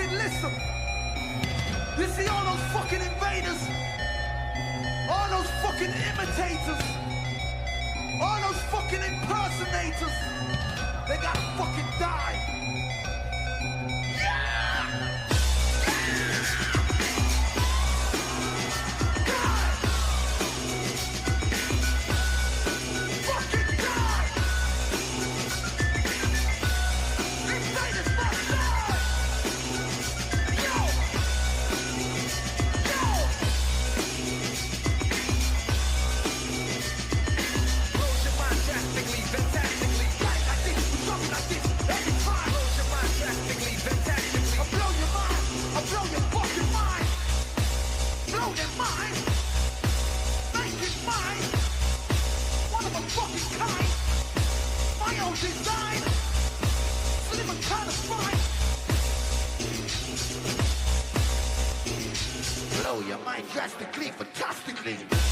fucking listen. You see all those fucking invaders, all those fucking imitators, all those fucking impersonators, they gotta fucking die. Blow your mind drastically, fantastically.